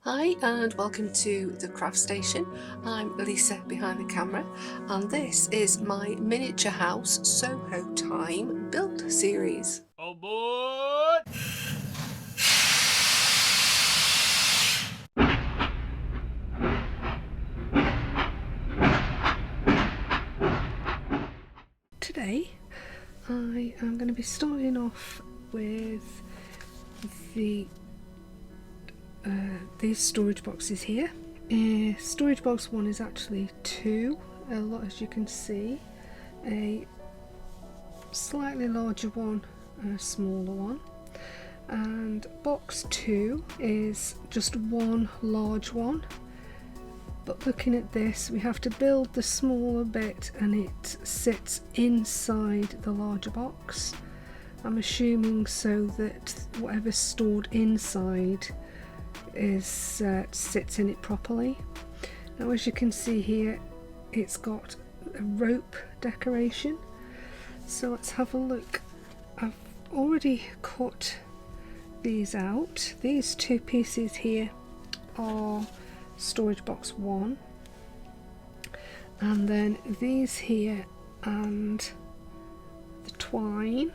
Hi and welcome to the craft station. I'm Lisa behind the camera and this is my miniature house Soho time build series. Oh boy! Today I am going to be starting off with these storage boxes here. Storage box 1 is actually 2, a lot as you can see, a slightly larger one and a smaller one, and box 2 is just one large one. But looking at this, we have to build the smaller bit and it sits inside the larger box. I'm assuming so that whatever's stored inside is sits in it properly. Now as you can see here, it's got a rope decoration. So let's have a look. I've already cut these out. These two pieces here are storage box 1, and then these here and the twine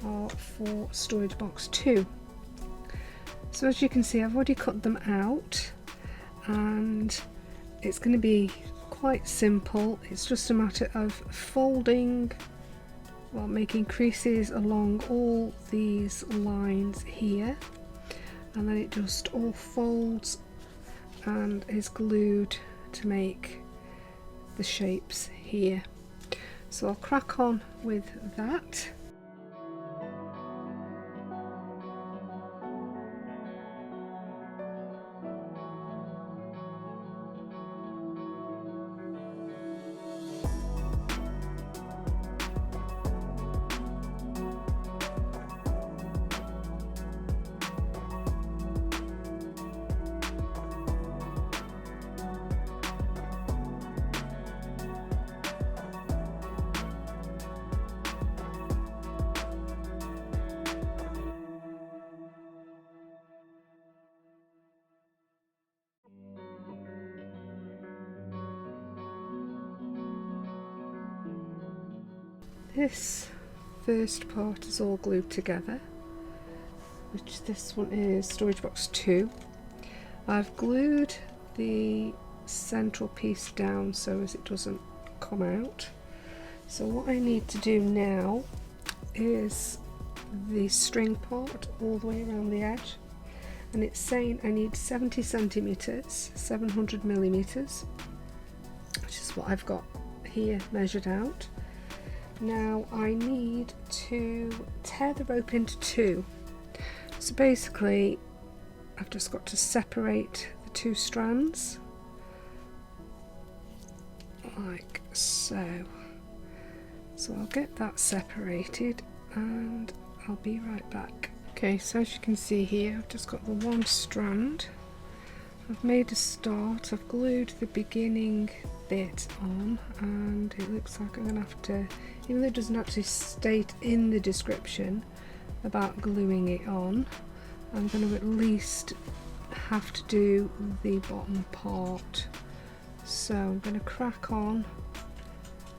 are for storage box 2. So as you can see, I've already cut them out and it's going to be quite simple. It's just a matter of folding, well, making creases along all these lines here, and then it just all folds and is glued to make the shapes here. So I'll crack on with that. This first part is all glued together, which this one is storage box 2. I've glued the central piece down so as it doesn't come out. So what I need to do now is the string part all the way around the edge, and it's saying I need 70 centimeters, 700 millimeters, which is what I've got here measured out. Now I need to tear the rope into 2. So basically I've just got to separate the 2 strands like so. So I'll get that separated and I'll be right back. Okay, so as you can see here, I've just got the 1 strand. I've made a start, I've glued the beginning bit on, and it looks like I'm going to have to, even though it doesn't actually state in the description about gluing it on, I'm going to at least have to do the bottom part. So I'm going to crack on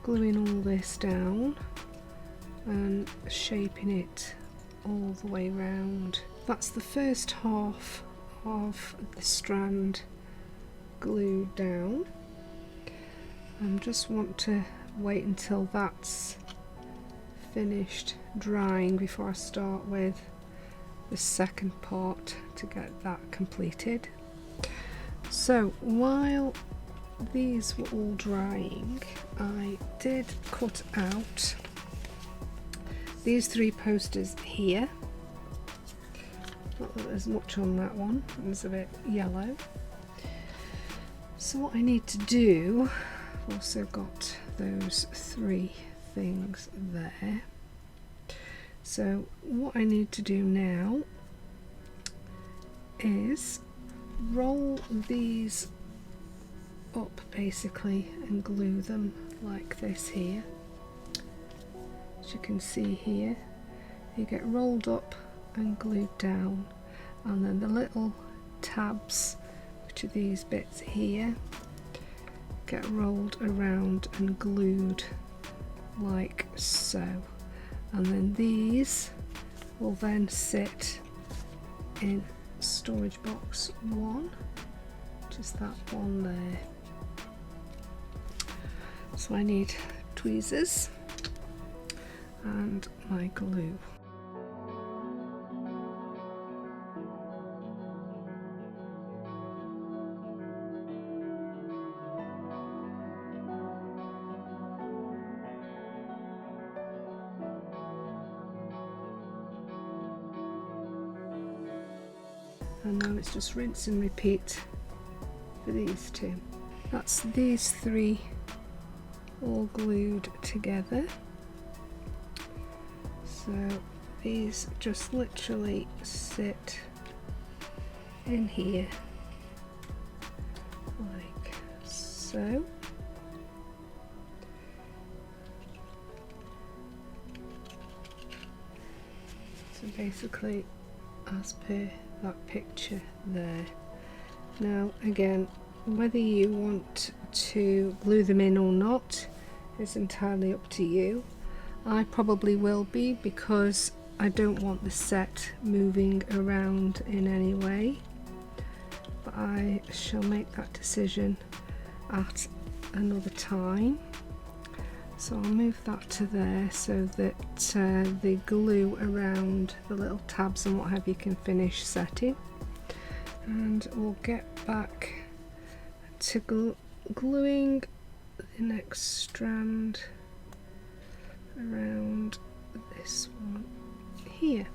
gluing all this down and shaping it all the way round. That's the first half of the strand glued down. I just want to wait until that's finished drying before I start with the second part to get that completed. So while these were all drying, I did cut out these 3 posters here. Not that there's much on that one, it's a bit yellow. So what I need to do, I've also got those 3 things there. So what I need to do now is roll these up basically and glue them like this here. As you can see here, you get rolled up and glued down, and then the little tabs, which are these bits here, get rolled around and glued like so, and then these will then sit in storage box 1, which is that one there. So I need tweezers and my glue. And now it's just rinse and repeat for these two. That's these three all glued together. So these just literally sit in here like so. So basically as per that picture there. Now again, whether you want to glue them in or not is entirely up to you. I probably will be, because I don't want the set moving around in any way, but I shall make that decision at another time. So I'll move that to there so that the glue around the little tabs and what have you can finish setting, and we'll get back to gluing the next strand around this one here.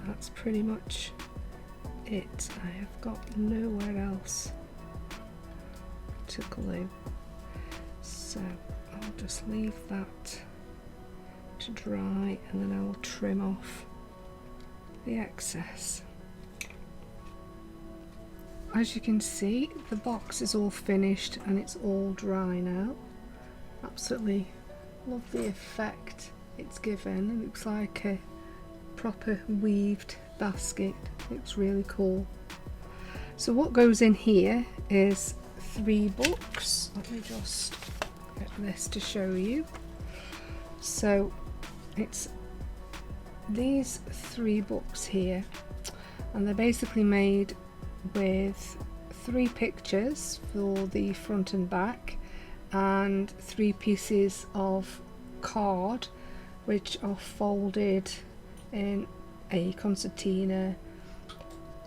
That's pretty much it. I have got nowhere else to glue, so I'll just leave that to dry and then I'll trim off the excess. As you can see, the box is all finished and it's all dry now. Absolutely love the effect it's given. It looks like a proper weaved basket. Looks really cool. So what goes in here is 3 books. Let me just get this to show you. So it's these 3 books here, and they're basically made with 3 pictures for the front and back and 3 pieces of card which are folded in a concertina,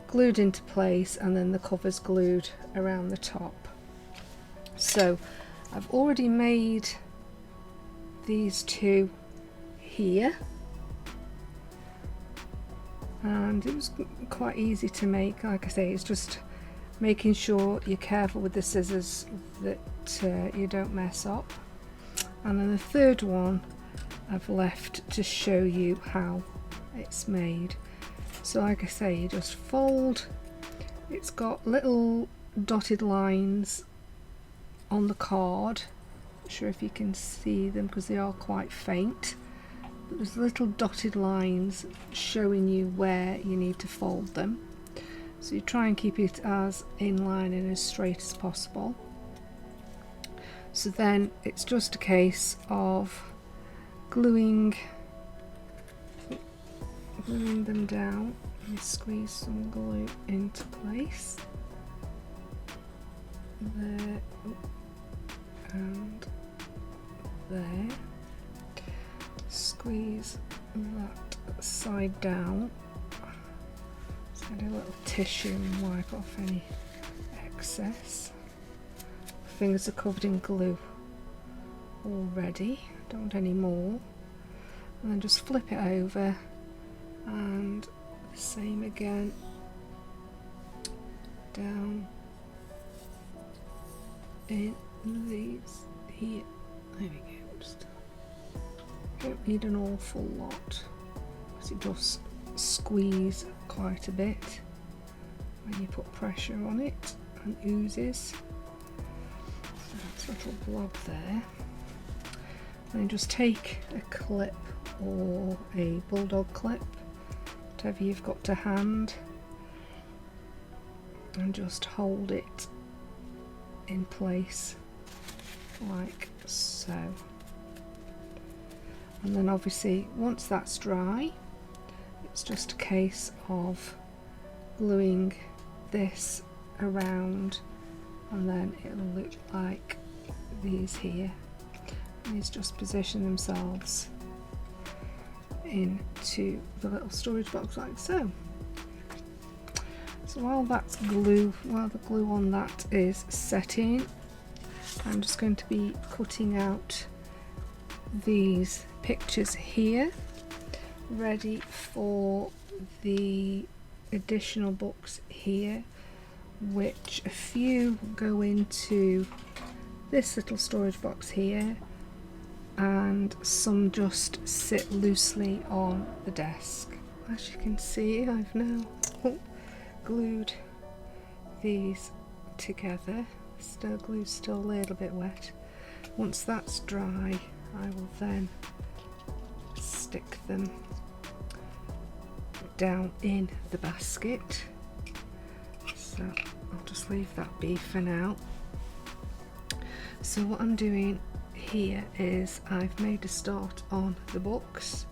glued into place, and then the covers glued around the top. So I've already made these 2 here, and it was quite easy to make. Like I say, it's just making sure you're careful with the scissors that you don't mess up. And then the 3rd one I've left to show you how it's made. So like I say, you just fold. It's got little dotted lines on the card. Not sure if you can see them because they are quite faint, but there's little dotted lines showing you where you need to fold them. So you try and keep it as in line and as straight as possible. So then it's just a case of gluing them down and squeeze some glue into place there and there. Squeeze that side down. Just get a little tissue and wipe off any excess. Fingers are covered in glue already, don't want any more. And then just flip it over, and the same again, down in these here. There we go. Just don't need an awful lot because it does squeeze quite a bit when you put pressure on it and oozes. So that's a little blob there. Then just take a clip or a bulldog clip, whatever you've got to hand, and just hold it in place like so. And then obviously once that's dry, it's just a case of gluing this around, and then it'll look like these here. These just position themselves into the little storage box like so. So while the glue on that is setting, I'm just going to be cutting out these pictures here, ready for the additional books here, which a few go into this little storage box here, and some just sit loosely on the desk. As you can see, I've now glued these together. Still glue's still a little bit wet. Once that's dry, I will then stick them down in the basket. So I'll just leave that be for now. So what I'm doing here is I've made a start on the books.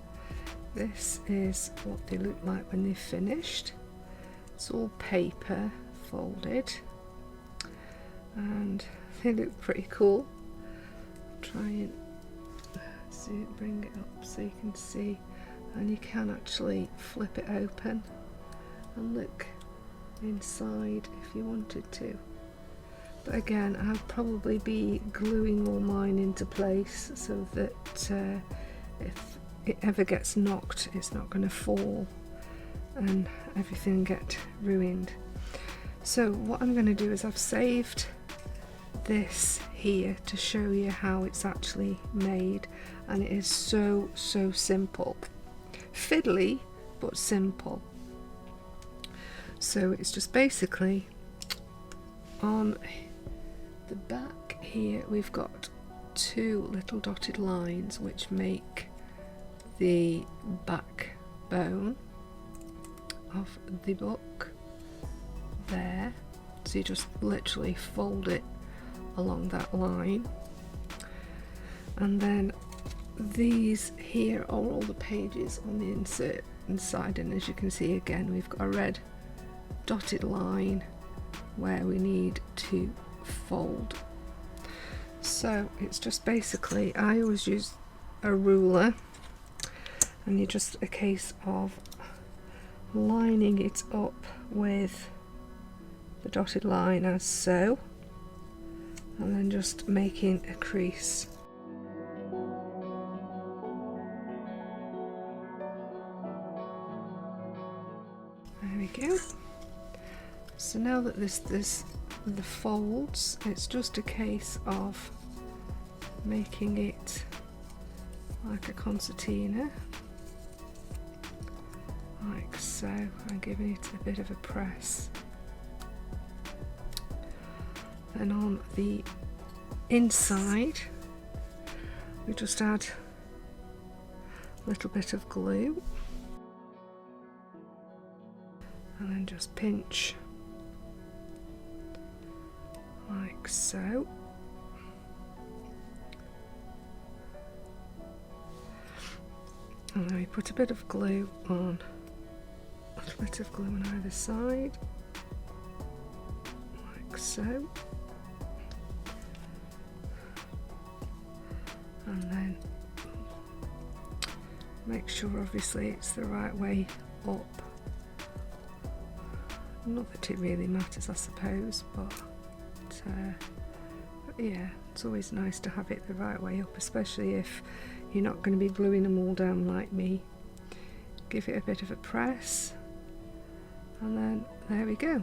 This is what they look like when they're finished. It's all paper folded and they look pretty cool. Try and bring it up so you can see, and you can actually flip it open and look inside if you wanted to. But again, I'll probably be gluing all mine into place so that if it ever gets knocked, it's not going to fall and everything get ruined. So what I'm going to do is I've saved this here to show you how it's actually made, and it is so simple. Fiddly but simple. So it's just basically on the back here we've got two little dotted lines which make the backbone of the book there. So you just literally fold it along that line, and then these here are all the pages on the insert inside, and as you can see again we've got a red dotted line where we need to fold. So it's just basically, I always use a ruler, and it's just a case of lining it up with the dotted line as so, and then just making a crease. There we go. So now that the folds, it's just a case of making it like a concertina, like so, and giving it a bit of a press. Then on the inside we just add a little bit of glue and then just pinch like so. And then we put a bit of glue on, a little bit of glue on either side, like so. And then make sure obviously it's the right way up. Not that it really matters, I suppose, but yeah, it's always nice to have it the right way up, especially if you're not going to be gluing them all down like me. Give it a bit of a press, and then there we go.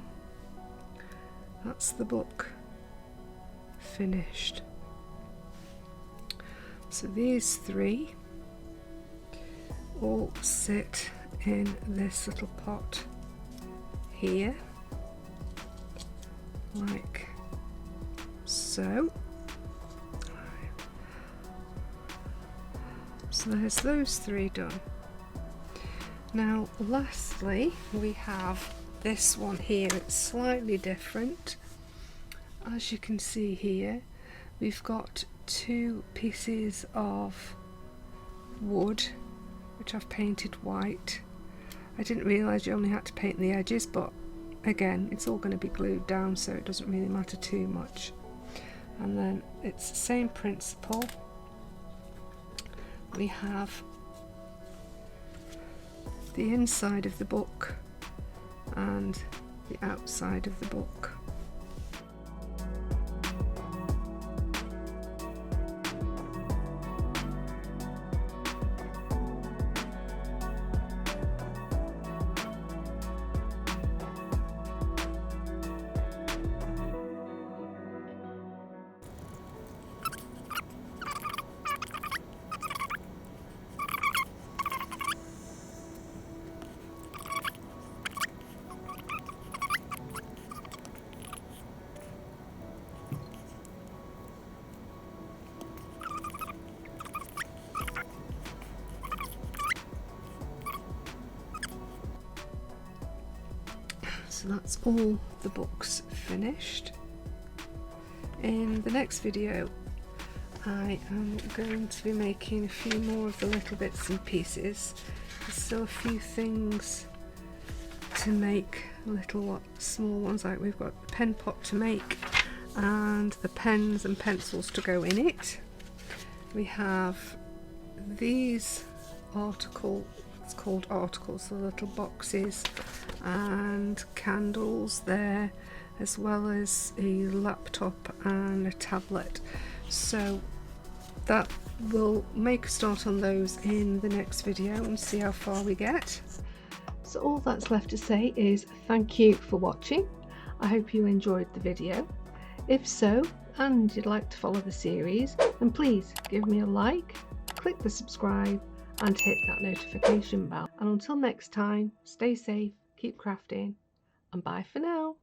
That's the book finished. So these three all sit in this little pot here, like so. So there's those three done. Now lastly we have this one here. It's slightly different. As you can see here, we've got two pieces of wood which I've painted white. I didn't realise you only had to paint the edges, but again it's all going to be glued down, so it doesn't really matter too much. And then it's the same principle. We have the inside of the book and the outside of the book. So that's all the books finished. In the next video I am going to be making a few more of the little bits and pieces. There's still a few things to make, little small ones, like we've got the pen pot to make and the pens and pencils to go in it. We have these it's called articles, the little boxes, and candles there, as well as a laptop and a tablet. So that we'll make a start on those in the next video and see how far we get. So all that's left to say is thank you for watching. I hope you enjoyed the video. If so, and you'd like to follow the series, then please give me a like, click the subscribe and hit that notification bell. And until next time, stay safe, keep crafting, and bye for now.